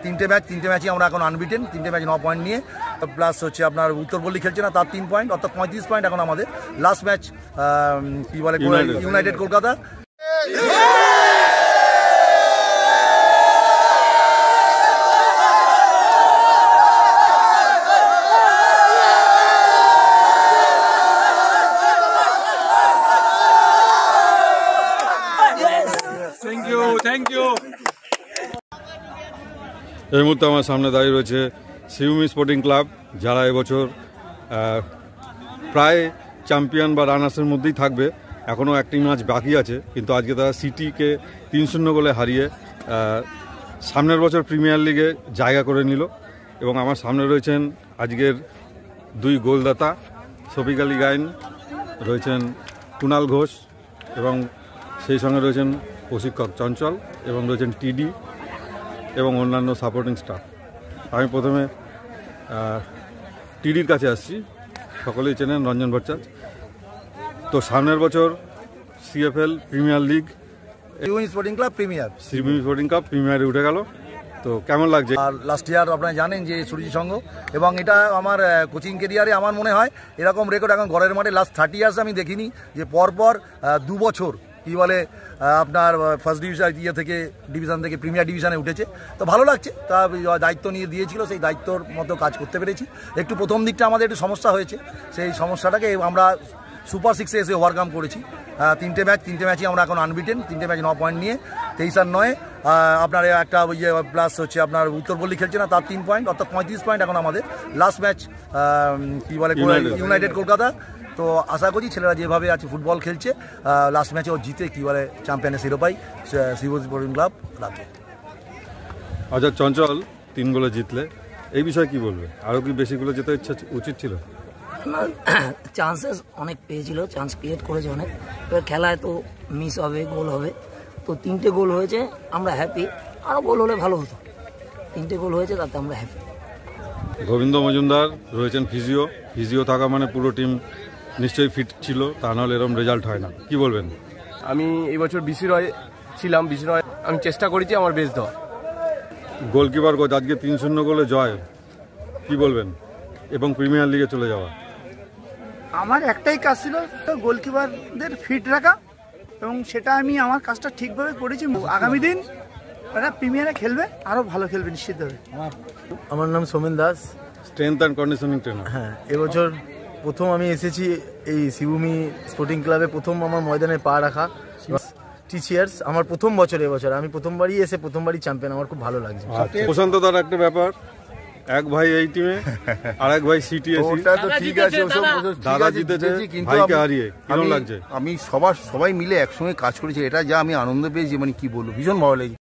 তিনটে ম্যাচই আমরা এখন আনবিটেন, 3টে ম্যাচ 9 পয়েন্ট নিয়ে, প্লাস হচ্ছে আপনার উত্তরপল্লী খেলছে না, তার 3 পয়েন্ট, অর্থাৎ 35 পয়েন্ট এখন আমাদের। লাস্ট ম্যাচ কি বলে ইউনাইটেড কলকাতা। Thank you. এই মুহূর্তে আমার সামনে দাঁড়িয়ে রয়েছে শিবভূমি স্পোর্টিং ক্লাব, যারা এবছর প্রায় চ্যাম্পিয়ন বা রানার্সের মধ্যেই থাকবে। এখনও একটি ম্যাচ বাকি আছে, কিন্তু আজকে তারা সিটিকে 3-0 গোলে হারিয়ে সামনের বছর প্রিমিয়ার লিগে জায়গা করে নিল। এবং আমার সামনে রয়েছেন আজকের 2 গোলদাতা, শফিক আলী গাইন, রয়েছেন কুণাল ঘোষ এবং সেই সঙ্গে রয়েছেন প্রশিক্ষক চঞ্চল এবং রয়েছেন টিডি এবং অন্যান্য সাপোর্টিং স্টাফ। আমি প্রথমে টিডির কাছে আসছি, সকলেই চেনেন রঞ্জন ভট্টাচার্য। তো সামনের বছর CFL premier league, Shibbhumi sporting club প্রিমিয়ারে উঠে গেল, তো কেমন লাগছে? আর লাস্ট ইয়ার আপনারা জানেন যে সুরজি সংঘ, এবং এটা আমার কোচিং কেরিয়ারে আমার মনে হয় এরকম রেকর্ড এখন ঘরের মাঠে লাস্ট 30 ইয়ার্স আমি দেখিনি, যে পরপর 2 বছর কি বলে আপনার ফার্স্ট ডিভিশন থেকে প্রিমিয়ার ডিভিশনে উঠেছে। তো ভালো লাগছে, তা দায়িত্ব নিয়ে দিয়েছিল, সেই দায়িত্বর মতো কাজ করতে পেরেছি। একটু প্রথম দিকটা আমাদের একটু সমস্যা হয়েছে, সেই সমস্যাটাকে আমরা সুপার 6-এ এসে ওভারকাম করেছি। 3টে ম্যাচই আমরা এখন আনবিটেন, 3টে ম্যাচ 9 পয়েন্ট নিয়ে, 23 আর 9 আপনার একটা প্লাস হচ্ছে আপনার উত্তরপল্লী খেলছে না, তার 3 পয়েন্ট, অর্থাৎ 35 পয়েন্ট এখন আমাদের। লাস্ট ম্যাচ কি বলে ইউনাইটেড কলকাতা। তো আশা করি ছেলেরা যেভাবে আছে ফুটবল খেলছে, লাস্ট ম্যাচে ও জিতে কি বলে চ্যাম্পিয়নের শিরোপাই শিবভূমি স্পোর্টিং ক্লাব রাখবে। আচ্ছা, চঞ্চল 3 গোলে জিতলে, এই বিষয়ে কি বলবে? আরও কি বেশি গোলে যেতে উচিত ছিল? চান্সেস অনেক পেয়েছিল, চান্স ক্রিয়েট করেছে অনেক, এবার খেলায় তো মিস হবে, গোল হবে। তো 3টে গোল হয়েছে, আমরা হ্যাপি। আরও গোল হলে ভালো হতো, 3টে গোল হয়েছে, তাতে আমরা হ্যাপি। গোবিন্দ মজুমদার রয়েছেন ফিজিও থাকা মানে পুরো টিম নিশ্চয়ই ফিট ছিল, তা নাহলে এরকম রেজাল্ট হয় না। কি বলবেন? আমি এই বছর বিসি রয় ছিলাম, বিসি রয় আমি চেষ্টা করেছি আমার বেস্ট দেওয়া। গোলকিপার কোচ আজকে 3-0 গোলে জয়, কি বলবেন? এবং প্রিমিয়ার লিগে চলে যাওয়া। আমার একটাই কাজ ছিল, গোলকিপারদের ফিট রাখা, এবং সেটা আমি আমার কাজটা ঠিকভাবে করেছি। আগামী দিন ওরা প্রিমিয়ারে খেলবে, আরও ভালো খেলবে নিশ্চিতভাবে। আমার নাম Somen Das, strength and conditioning trainer. হ্যাঁ, এবছর প্রথম আমি এসেছি এই শিবভূমি স্পোর্টিং ক্লাবে, প্রথম আমার ময়দানে পা রাখা। টিচিয়ার্স আমার প্রথম বছর, এবছর আমি প্রথমবারই এসে প্রথমবারই চ্যাম্পিয়ন, আমার খুব ভালো লাগছে। প্রশান্ত দার একটা ব্যাপার, এক ভাই এই টিমে আর এক ভাই সিটিএসি, ওটা তো ঠিক আছে, দাদা জিতেছে ভাইকে হারিয়ে, কেমন লাগছে? আমি সবাই মিলে একসঙ্গে কাজ করেছি, এটা যা আমি আনন্দ পেয়েছি, মানে কি বলবো, ভীষণ ভালো লেগেছে।